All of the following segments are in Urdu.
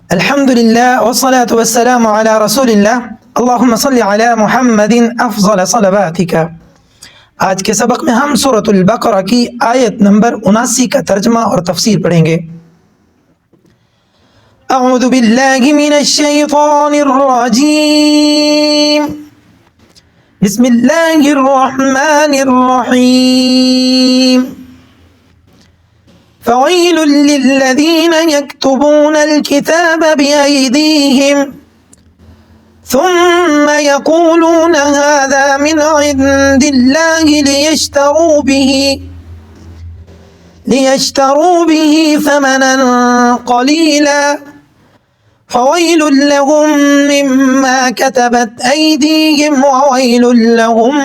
الحمدللہ والصلاة والسلام علی رسول اللہ اللہم صلی علی محمد افضل صلواتک۔ آج کے سبق میں ہم سورۃ البقرہ کی آیت نمبر 79 کا ترجمہ اور تفسیر پڑھیں گے۔ اعوذ باللہ من الشیطان الرجیم، بسم اللہ الرحمن الرحیم۔ فويل للذين يكتبون الكتاب بأيديهم ثم يقولون هذا من عند الله ليشتروا به ثمنا قليلا فويل لهم مما كتبت أيديهم وويل لهم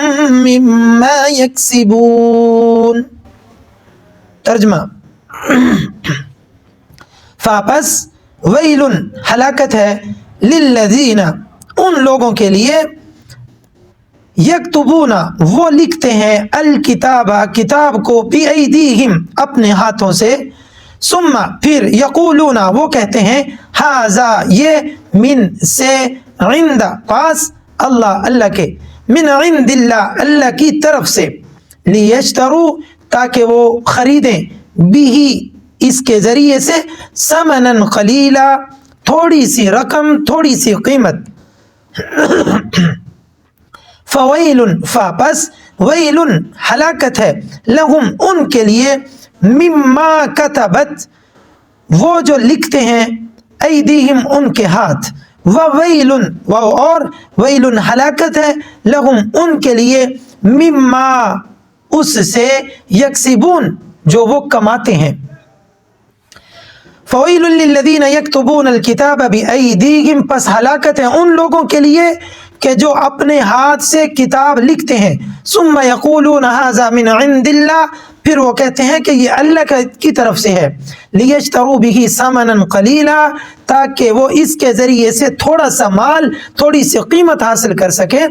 مما يكسبون۔ ترجمہ، فاپس ویل ہلاکت ہے للذین ان لوگوں کے لیے یکتبون وہ لکھتے ہیں الکتاب کتاب کو بایدیہم اپنے ہاتھوں سے، ثم پھر یقولون وہ کہتے ہیں ھذا یہ من سے، عند پاس، اللہ کے، من عند اللہ اللہ کی طرف سے، لیشتروا تاکہ وہ خریدیں، بھی اس کے ذریعے سے، ثمنا قلیلا تھوڑی سی رقم، تھوڑی سی قیمت۔ فویل فاپس ویل ہلاکت ہے لہم ان کے لیے، مما کتبت وہ جو لکھتے ہیں، ایدیہم ان کے ہاتھ، وویل اور ویل ہلاکت ہے لہم ان کے لیے، مما اس سے، یکسبون جو وہ کماتے ہیں۔ فویل للذین یکتبون الکتاب بایدیہم پس ہلاکت ہے ان لوگوں کے لیے کہ جو اپنے ہاتھ سے کتاب لکھتے ہیں، ثم یقولون ھذا من عند اللہ پھر وہ کہتے ہیں کہ یہ اللہ کی طرف سے ہے، لیشتروا بہ ثمنا قلیلا تاکہ وہ اس کے ذریعے سے تھوڑا سا مال، تھوڑی سی قیمت حاصل کر سکیں۔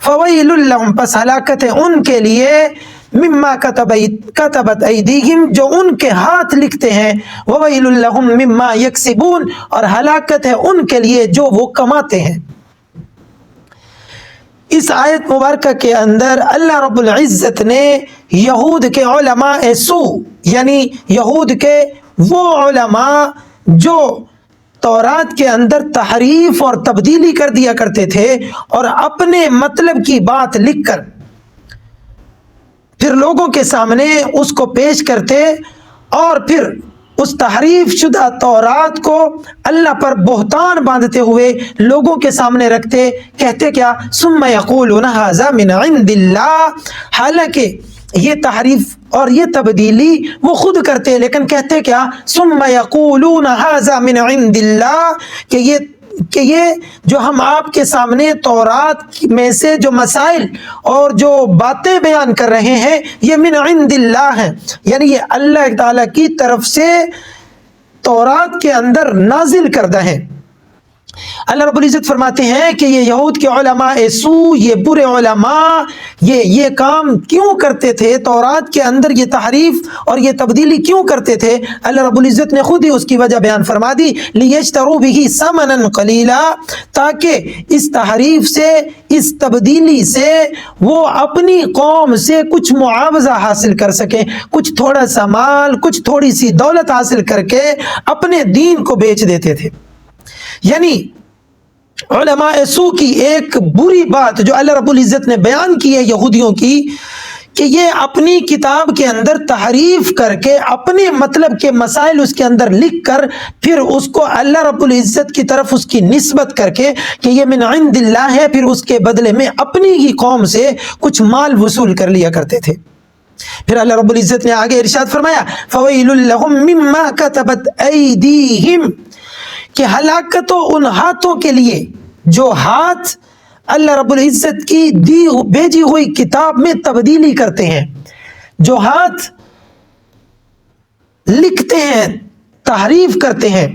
فویل لہم پس ہلاکت ہے ان کے لیے، مما کتبت ایدیہم جو ان کے ہاتھ لکھتے ہیں، وویل لہم مما یکسبون اور ہلاکت ہے ان کے لیے جو وہ کماتے ہیں۔ اس آیت مبارکہ کے اندر اللہ رب العزت نے یہود کے علماء سو، یعنی یہود کے وہ علماء جو تورات کے اندر تحریف اور تبدیلی کر دیا کرتے تھے اور اپنے مطلب کی بات لکھ کر پھر لوگوں کے سامنے اس کو پیش کرتے اور پھر اس تحریف شدہ تورات کو اللہ پر بہتان باندھتے ہوئے لوگوں کے سامنے رکھتے، کہتے کیا، ثم یقولون ھذا من عند اللہ، حالانکہ یہ تحریف اور یہ تبدیلی وہ خود کرتے لیکن کہتے کیا، ثم یقولون ھذا من عند اللہ، کہ یہ جو ہم آپ کے سامنے تورات میں سے جو مسائل اور جو باتیں بیان کر رہے ہیں یہ من عند اللہ ہیں، یعنی یہ اللہ تعالیٰ کی طرف سے تورات کے اندر نازل کردہ ہیں۔ اللہ رب العزت فرماتے ہیں کہ یہ یہود کے علماء سو، یہ برے علماء یہ کام کیوں کرتے تھے، تورات کے اندر یہ تحریف اور یہ تبدیلی کیوں کرتے تھے؟ اللہ رب العزت نے خود ہی اس کی وجہ بیان فرما دی، لیشتروا بہ ثمنا قلیلا تاکہ اس تحریف سے، اس تبدیلی سے وہ اپنی قوم سے کچھ معاوضہ حاصل کر سکیں، کچھ تھوڑا سا مال، کچھ تھوڑی سی دولت حاصل کر کے اپنے دین کو بیچ دیتے تھے۔ یعنی علماء سو کی ایک بری بات جو اللہ رب العزت نے بیان کی ہے یہودیوں کی، کہ یہ اپنی کتاب کے اندر تحریف کر کے اپنے مطلب کے مسائل اس کے اندر لکھ کر پھر اس کو اللہ رب العزت کی طرف اس کی نسبت کر کے کہ یہ من عند اللہ ہے، پھر اس کے بدلے میں اپنی ہی قوم سے کچھ مال وصول کر لیا کرتے تھے۔ پھر اللہ رب العزت نے آگے ارشاد فرمایا، فویل لہم مما کتبت ایدیہم، کہ ہلاکت ہو ان ہاتھوں کے لیے جو ہاتھ اللہ رب العزت کی بھیجی ہوئی کتاب میں تبدیلی کرتے ہیں، جو ہاتھ لکھتے ہیں، تحریف کرتے ہیں۔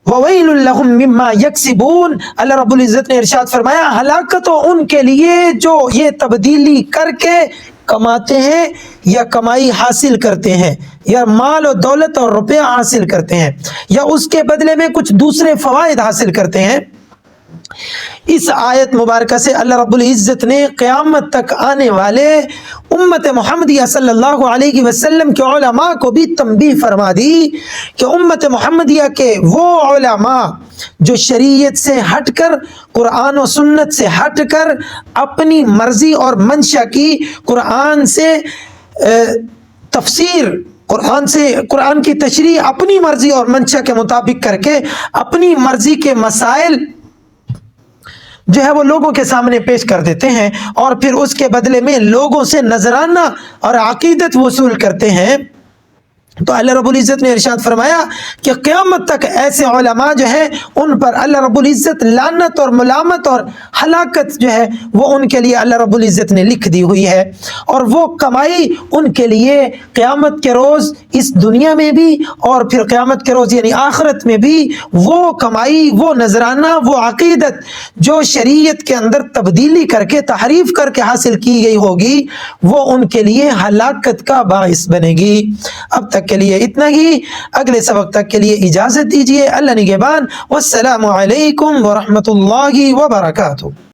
وَوَيْلٌ لَهُم مِّمَّا يَكْسِبُونَ، اللہ رب العزت نے ارشاد فرمایا ہلاکت ہو ان کے لیے جو یہ تبدیلی کر کے کماتے ہیں یا کمائی حاصل کرتے ہیں، یا مال و دولت اور روپیہ حاصل کرتے ہیں یا اس کے بدلے میں کچھ دوسرے فوائد حاصل کرتے ہیں، اس آیت مبارکہ سے اللہ رب العزت نے قیامت تک آنے والے امت محمدیہ صلی اللہ علیہ وسلم کے علماء کو بھی تنبیہ فرما دی کہ امت محمدیہ کے وہ علماء جو شریعت سے ہٹ کر، قرآن و سنت سے ہٹ کر اپنی مرضی اور منشا کی قرآن سے تفسیر، قرآن کی تشریح اپنی مرضی اور منشا کے مطابق کر کے اپنی مرضی کے مسائل جو ہے وہ لوگوں کے سامنے پیش کر دیتے ہیں، اور پھر اس کے بدلے میں لوگوں سے نذرانہ اور عقیدت وصول کرتے ہیں، تو اللہ رب العزت نے ارشاد فرمایا کہ قیامت تک ایسے علماء جو ہیں ان پر اللہ رب العزت لعنت اور ملامت اور ہلاکت جو ہے وہ ان کے لیے اللہ رب العزت نے لکھ دی ہوئی ہے، اور وہ کمائی ان کے لیے قیامت کے روز اس دنیا میں بھی اور پھر قیامت کے روز یعنی آخرت میں بھی وہ کمائی، وہ نذرانہ، وہ عقیدت جو شریعت کے اندر تبدیلی کر کے تحریف کر کے حاصل کی گئی ہوگی وہ ان کے لیے ہلاکت کا باعث بنے گی۔ اب تک کے لیے اتنا ہی، اگلے سبق تک کے لیے اجازت دیجیے، اللہ نگہبان، والسلام علیکم ورحمۃ اللہ وبرکاتہ۔